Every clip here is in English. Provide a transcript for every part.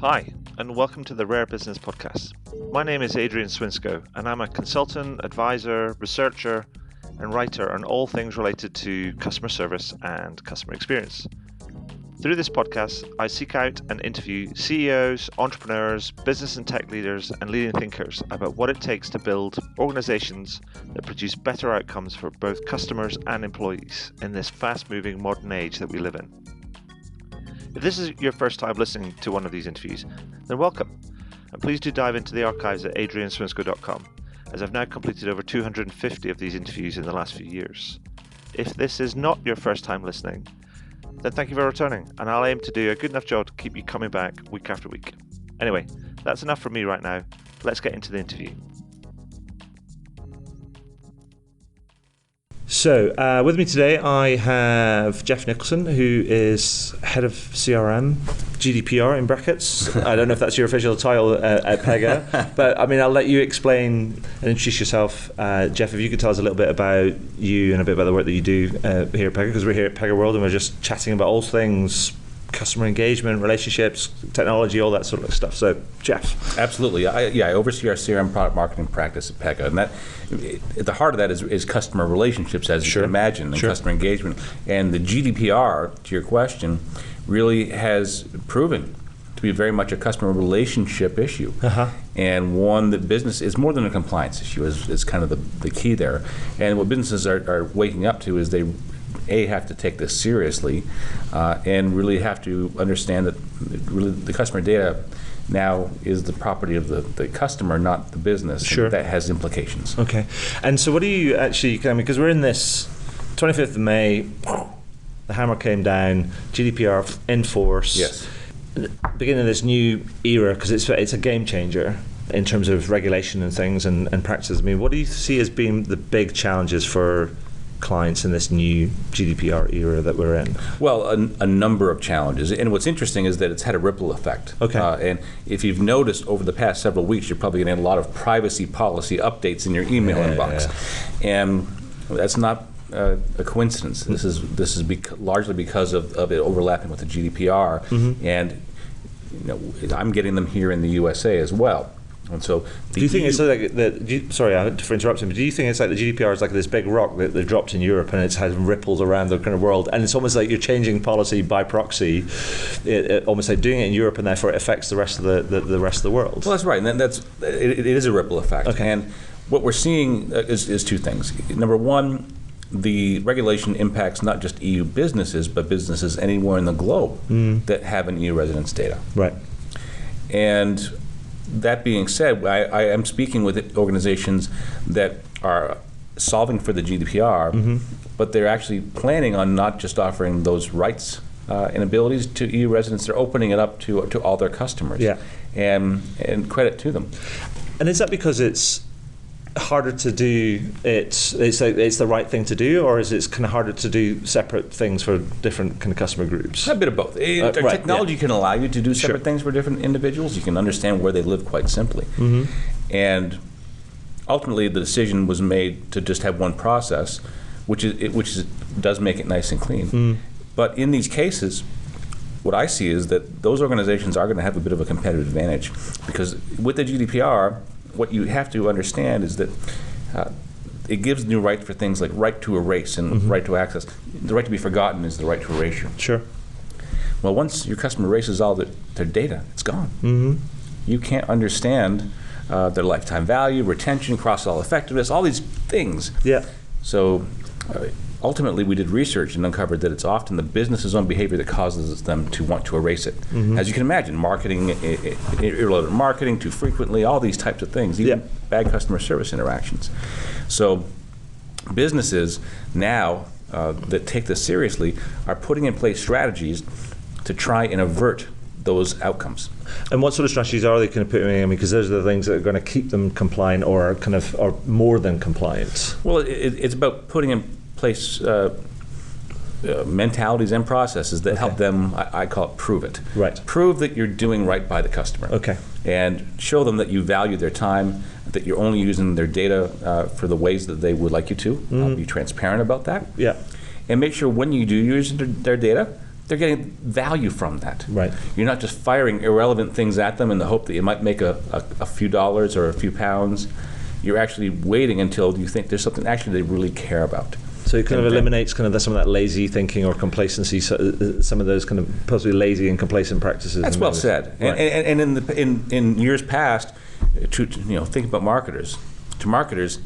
Hi, and welcome to the Rare Business Podcast. My name is Adrian Swinsko, and I'm a consultant, advisor, researcher, and writer on all things related to customer service and customer experience. Through this podcast, I seek out and interview CEOs, entrepreneurs, business and tech leaders, and leading thinkers about what it takes to build organizations that produce better outcomes for both customers and employees in this fast-moving modern age that we live in. If this is your first time listening to one of these interviews, then welcome, and please do dive into the archives at adrianswinsco.com, as I've now completed over 250 of these interviews in the last few years. If this is not your first time listening, then thank you for returning, and I'll aim to do a good enough job to keep you coming back week after week. Anyway, that's enough from me right now. Let's get into the interview. So, with me today, I have Jeff Nicholson, who is head of CRM, GDPR in brackets. I don't know if that's your official title at Pega, but I mean, I'll let you explain and introduce yourself. Jeff, if you could tell us a little bit about you and a bit about the work that you do here at Pega, because we're here at Pegaworld and we're just chatting about all things customer engagement, relationships, technology, all that sort of stuff. So, Jeff. Absolutely. I oversee our CRM Product Marketing practice at Pega, and that at the heart of that is customer relationships, as you can imagine, and customer engagement. And the GDPR, to your question, really has proven to be very much a customer relationship issue, and one that business is more than a compliance issue. Is kind of the key there. And what businesses are waking up to is they have to take this seriously and really have to understand that really the customer data now is the property of the customer, not the business. Sure. That has implications. Okay. And so what do you actually, because we're in this 25th of May, the hammer came down, GDPR in force. Yes. Beginning of this new era, because it's a game changer in terms of regulation and things and practices. I mean, what do you see as being the big challenges for clients in this new GDPR era that we're in? Well, a number of challenges, and what's interesting is that it's had a ripple effect. Okay. And if you've noticed over the past several weeks, you're probably getting a lot of privacy policy updates in your email inbox, and that's not a coincidence. This is largely because of it overlapping with the GDPR, and I'm getting them here in the USA as well. And so, do you think it's like sorry, I had to interrupt him. But do you think it's like the GDPR is like this big rock that they've dropped in Europe, and it's had ripples around the kind of world, and it's almost like you're changing policy by proxy, almost like doing it in Europe, and therefore it affects the rest of the rest of the world? Well, that's right, and it is a ripple effect. Okay. And what we're seeing is two things. Number one, the regulation impacts not just EU businesses, but businesses anywhere in the globe that have an EU residence data. Right. And that being said, I am speaking with organizations that are solving for the GDPR, but they're actually planning on not just offering those rights and abilities to EU residents, they're opening it up to all their customers. Yeah. And credit to them. And is that because it's harder to do it's the right thing to do, or is it kind of harder to do separate things for different kind of customer groups? A bit of both. Technology can allow you to do separate things for different individuals. You can understand where they live quite simply. And ultimately the decision was made to just have one process, which does make it nice and clean. But in these cases, what I see is that those organizations are going to have a bit of a competitive advantage, because with the GDPR, what you have to understand is that it gives new rights for things like right to erase and right to access. The right to be forgotten is the right to erasure. Sure. Well, once your customer erases all their data, it's gone. You can't understand their lifetime value, retention, cross-sell effectiveness, all these things. Yeah. So ultimately, we did research and uncovered that it's often the business's own behavior that causes them to want to erase it. As you can imagine, marketing, irrelevant marketing too frequently, all these types of things, even bad customer service interactions. So businesses now that take this seriously are putting in place strategies to try and avert those outcomes. And what sort of strategies are they kind of putting in? Because those are the things that are going to keep them compliant or more than compliant. Well, it's about putting in place mentalities and processes that help them, I call it prove it. Right. Prove that you're doing right by the customer. Okay. And show them that you value their time, that you're only using their data for the ways that they would like you to. Be transparent about that. Yeah. And make sure when you do use their data, they're getting value from that. Right. You're not just firing irrelevant things at them in the hope that you might make a few dollars or a few pounds. You're actually waiting until you think there's something actually they really care about. So it kind of eliminates kind of some of that lazy thinking or complacency, some of those kind of possibly lazy and complacent practices. That's well said. Right. And in years past, think about marketers. To marketers,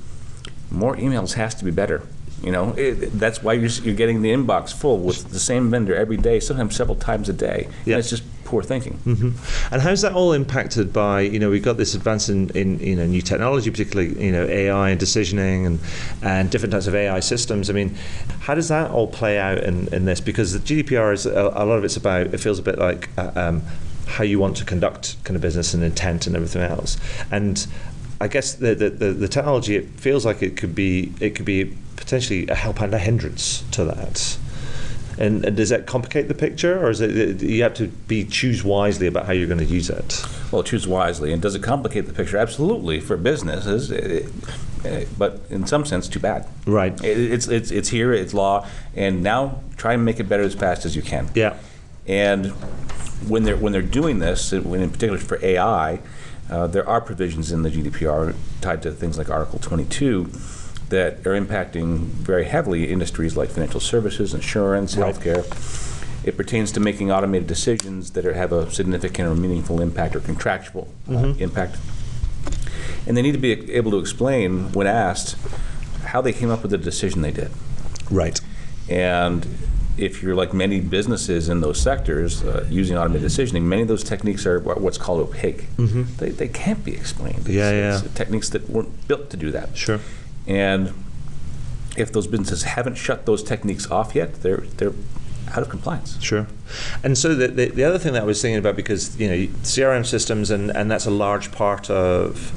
more emails has to be better. That's why you're getting the inbox full with the same vendor every day, sometimes several times a day. Yeah. And it's just poor thinking. Mm-hmm. And how's that all impacted by, we've got this advance in new technology, particularly, AI and decisioning and different types of AI systems. I mean, how does that all play out in this? Because the GDPR is, a lot of it's about, it feels a bit like how you want to conduct kind of business and intent and everything else. And I guess the technology, it feels like it could be potentially a help and a hindrance to that. And does that complicate the picture, or is it you have to choose wisely about how you're going to use it? Well, choose wisely. And does it complicate the picture? Absolutely, for businesses, but in some sense, too bad. Right. It's here, it's law, and now try and make it better as fast as you can. Yeah. And when they're doing this, in particular for AI, there are provisions in the GDPR tied to things like Article 22 that are impacting very heavily industries like financial services, insurance, healthcare. It pertains to making automated decisions that have a significant or meaningful impact or contractual impact. And they need to be able to explain, when asked, how they came up with the decision they did. Right. And if you're like many businesses in those sectors using automated decisioning, many of those techniques are what's called opaque. They can't be explained. It's techniques that weren't built to do that. Sure. And if those businesses haven't shut those techniques off yet, they're out of compliance. Sure. And so the other thing that I was thinking about, because CRM systems and that's a large part of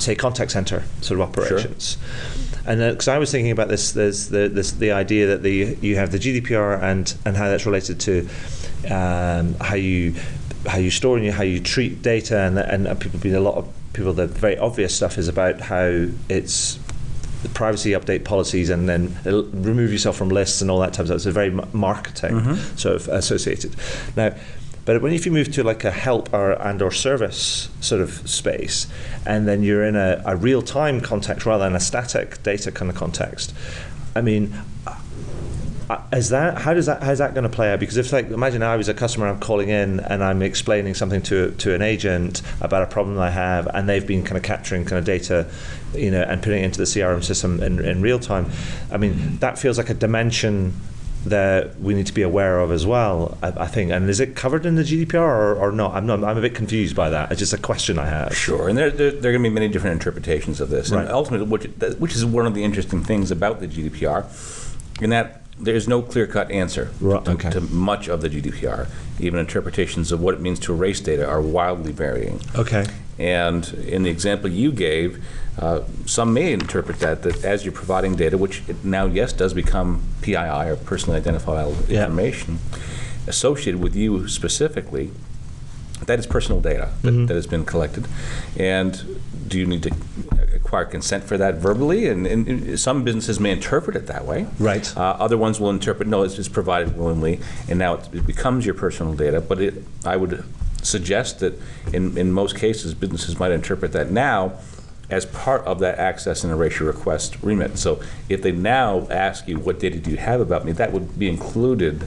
say contact center sort of operations. Sure. And because I was thinking about this, there's the idea that you have the GDPR and how that's related to how you store and how you treat data, and a lot of people, the very obvious stuff is about how it's the privacy update policies and then remove yourself from lists and all that type of stuff. It's a very marketing sort of associated. Now, but if you move to like a help or service sort of space, and then you're in a real-time context rather than a static data kind of context, I mean, how's that going to play out? Because if, like, imagine I was a customer, I'm calling in and I'm explaining something to an agent about a problem I have, and they've been kind of capturing kind of data, and putting it into the CRM system in real time. I mean, that feels like a dimension that we need to be aware of as well, I think. And is it covered in the GDPR or not? I'm a bit confused by that. It's just a question I have. Sure, and there are going to be many different interpretations of this. Right. And ultimately, which is one of the interesting things about the GDPR, in that there's no clear-cut answer to much of the GDPR. Even interpretations of what it means to erase data are wildly varying. Okay. And in the example you gave, some may interpret that as you're providing data, which it now, yes, does become PII, or personally identifiable information, associated with you specifically, that is personal data that has been collected. And do you need to acquire consent for that verbally? And some businesses may interpret it that way. Right. Other ones will interpret, no, it's just provided willingly, and now it becomes your personal data. But I would suggest that in most cases, businesses might interpret that now as part of that access and erasure request remit. So if they now ask you, what data do you have about me, that would be included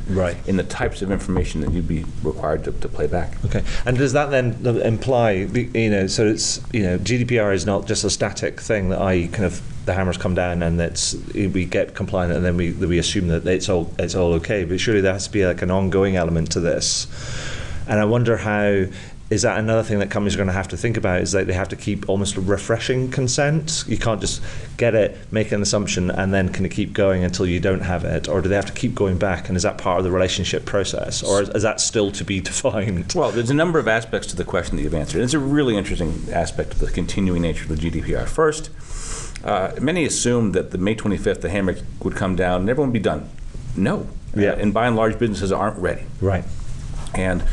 in the types of information that you'd be required to play back. Okay. And does that then imply, so it's, GDPR is not just a static thing that the hammers come down and we get compliant and then we assume that it's all okay, but surely there has to be like an ongoing element to this. And I wonder how, is that another thing that companies are going to have to think about, is that they have to keep almost refreshing consent? You can't just get it, make an assumption, and then kind of keep going until you don't have it? Or do they have to keep going back, and is that part of the relationship process? Or is that still to be defined? Well, there's a number of aspects to the question that you've answered. It's a really interesting aspect of the continuing nature of the GDPR. First, many assumed that the May 25th, the hammer would come down and everyone would be done. No. And by and large, businesses aren't ready. Right. And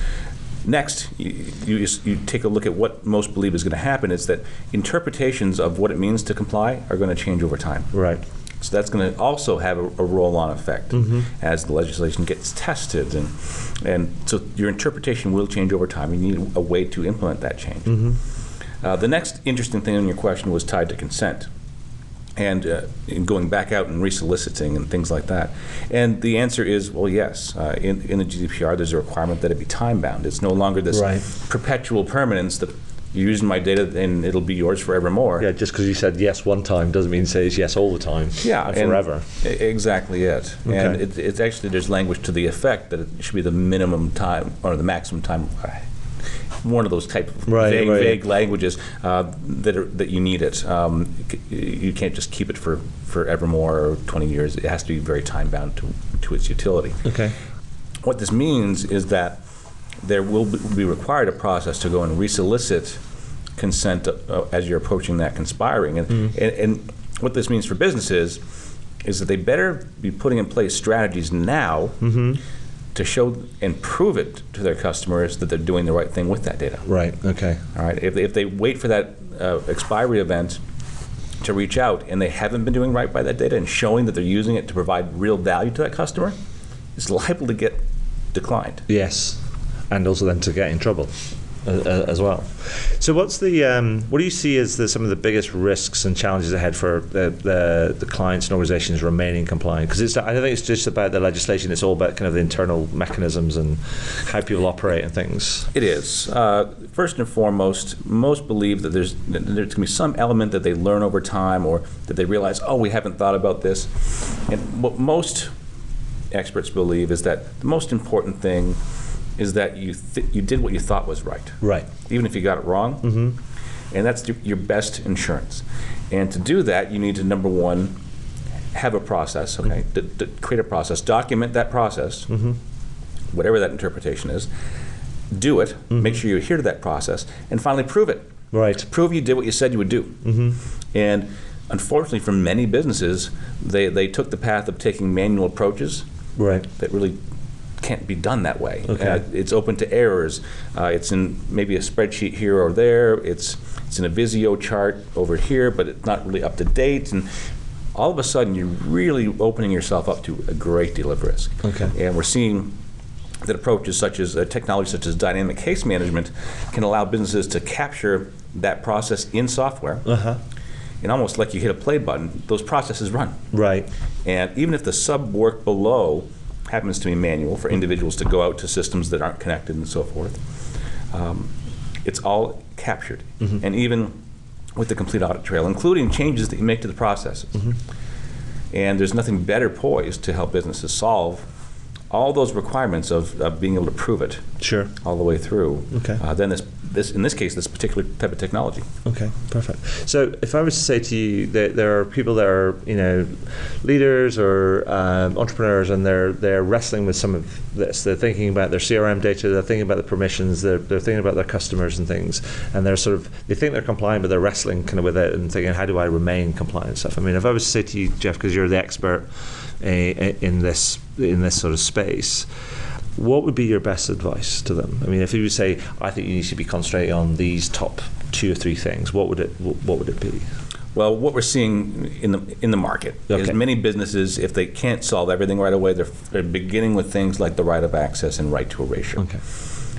next, you take a look at what most believe is going to happen, is that interpretations of what it means to comply are going to change over time. Right. So that's going to also have a roll-on effect as the legislation gets tested. And so your interpretation will change over time. You need a way to implement that change. The next interesting thing in your question was tied to consent. And going back out and resoliciting and things like that. And the answer is, well, yes. In the GDPR, there's a requirement that it be time-bound. It's no longer this perpetual permanence that you're using my data and it'll be yours forevermore. Yeah, just because you said yes one time doesn't mean it says yes all the time. Yeah, and forever. Exactly it. Okay. And it's actually, there's language to the effect that it should be the minimum time or the maximum time. One of those type of vague languages that you need it. You can't just keep it for forevermore or 20 years. It has to be very time bound to its utility. Okay. What this means is that there will be required a process to go and resolicit consent as you're approaching that conspiring. And what this means for businesses is that they better be putting in place strategies now to show and prove it to their customers that they're doing the right thing with that data. Right, okay. All right, if they wait for that expiry event to reach out and they haven't been doing right by that data and showing that they're using it to provide real value to that customer, it's liable to get declined. Yes, and also then to get in trouble as well. So what's the what do you see as some of the biggest risks and challenges ahead for the clients and organizations remaining compliant? Because I don't think it's just about the legislation, it's all about kind of the internal mechanisms and how people operate and things. It is. First and foremost, most believe that there's going to be some element that they learn over time or that they realize, oh, we haven't thought about this. And what most experts believe is that the most important thing is that you did what you thought was right. Right. Even if you got it wrong. And that's your best insurance. And to do that, you need to, number one, have a process, okay? To create a process, document that process, whatever that interpretation is, do it, make sure you adhere to that process, and finally prove it. Right. Prove you did what you said you would do. And unfortunately for many businesses, they took the path of taking manual approaches that really can't be done that way. Okay. It's open to errors. It's in maybe a spreadsheet here or there. It's in a Visio chart over here, but it's not really up to date. And all of a sudden, you're really opening yourself up to a great deal of risk. Okay. And we're seeing that approaches such as technology such as dynamic case management can allow businesses to capture that process in software. And almost like you hit a play button, those processes run. Right. And even if the sub work below happens to be manual for individuals to go out to systems that aren't connected and so forth, it's all captured. And even with the complete audit trail, including changes that you make to the processes. And there's nothing better poised to help businesses solve all those requirements of being able to prove it all the way through. Then in this case, this particular type of technology. Okay, perfect. So if I was to say to you that there are people that are, leaders or entrepreneurs, and they're wrestling with some of this, they're thinking about their CRM data, they're thinking about the permissions, they're thinking about their customers and things, and they think they're compliant, but they're wrestling kind of with it and thinking, how do I remain compliant and stuff? I mean, if I was to say to you, Jeff, because you're the expert in this sort of space, what would be your best advice to them? I mean, if you would say, I think you need to be concentrating on these top 2 or 3 things, what would it be? Well, what we're seeing in the market is many businesses, if they can't solve everything right away, they're beginning with things like the right of access and right to erasure. Okay.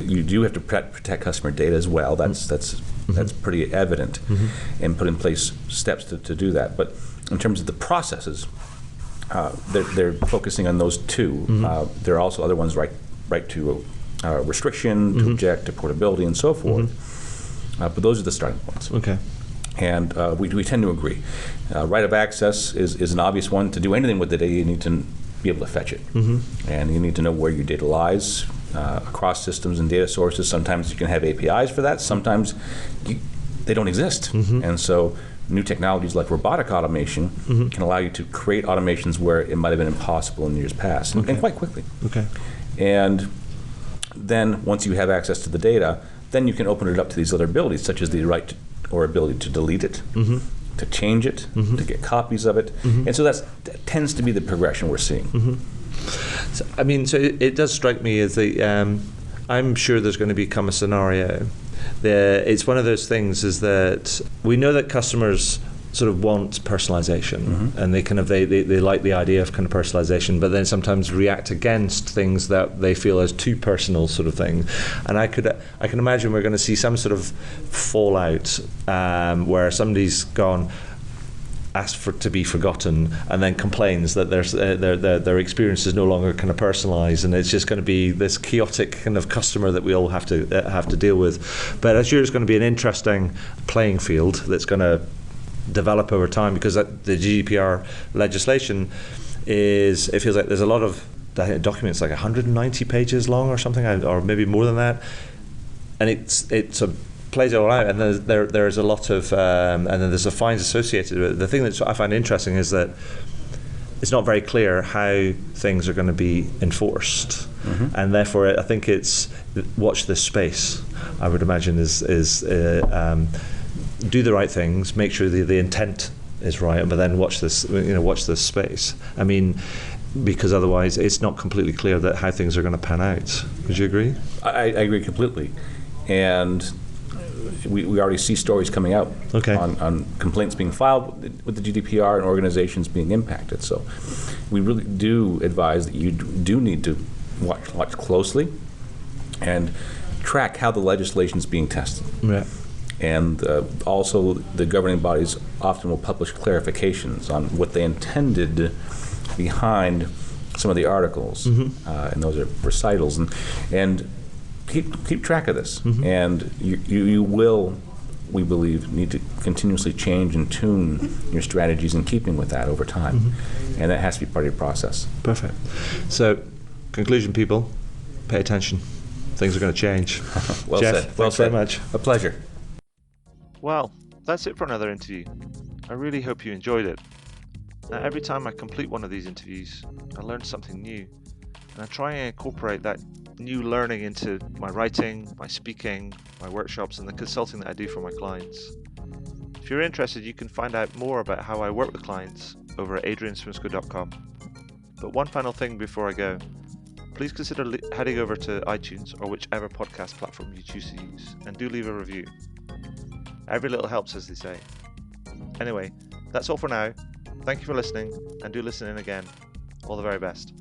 You do have to protect customer data as well. That's pretty evident, and put in place steps to do that. But in terms of the processes, they're focusing on those 2. There are also other ones, right to restriction, to object, to portability, and so forth. But those are the starting points. Okay. And we tend to agree. Right of access is an obvious one. To do anything with the data, you need to be able to fetch it. And you need to know where your data lies across systems and data sources. Sometimes you can have APIs for that. Sometimes they don't exist. And so new technologies like robotic automation can allow you to create automations where it might have been impossible in years past, and quite quickly. Okay. And then once you have access to the data, then you can open it up to these other abilities, such as the right or ability to delete it, to change it, to get copies of it. And so that tends to be the progression we're seeing. So, I mean, so it does strike me as I'm sure there's going to become a scenario. It's one of those things is that we know that customers sort of want personalization, and they kind of they like the idea of kind of personalization, but then sometimes react against things that they feel as too personal sort of thing. And I can imagine we're going to see some sort of fallout where somebody's gone, asked for to be forgotten, and then complains that their experience is no longer kind of personalized, and it's just going to be this chaotic kind of customer that we all have to deal with. But I'm sure it's going to be an interesting playing field that's going to develop over time, because the GDPR legislation it feels like there's a lot of documents, like 190 pages long or something, or maybe more than that, and it's a plays it all out, and there's a lot of and then there's the fines associated with it. The thing that I find interesting is that it's not very clear how things are going to be enforced, and therefore I think it's watch this space. I would imagine is do the right things, make sure the intent is right, but then watch this space. I mean, because otherwise it's not completely clear that how things are going to pan out. Would you agree? I agree completely, and we already see stories coming out on complaints being filed with the GDPR and organizations being impacted. So we really do advise that you do need to watch closely and track how the legislation is being tested. Yeah. And also the governing bodies often will publish clarifications on what they intended behind some of the articles, and those are recitals. And keep track of this, and you will, we believe, need to continuously change and tune your strategies in keeping with that over time, and that has to be part of your process. Perfect. So, conclusion, people, pay attention. Things are going to change. Well Jeff, said. Well thanks said. very much. A pleasure. Well, that's it for another interview. I really hope you enjoyed it. Now, every time I complete one of these interviews, I learn something new, and I try and incorporate that new learning into my writing, my speaking, my workshops, and the consulting that I do for my clients. If you're interested, you can find out more about how I work with clients over at adrianswinsco.com. But one final thing before I go, please consider heading over to iTunes or whichever podcast platform you choose to use, and do leave a review. Every little helps, as they say. Anyway, that's all for now. Thank you for listening, and do listen in again. All the very best.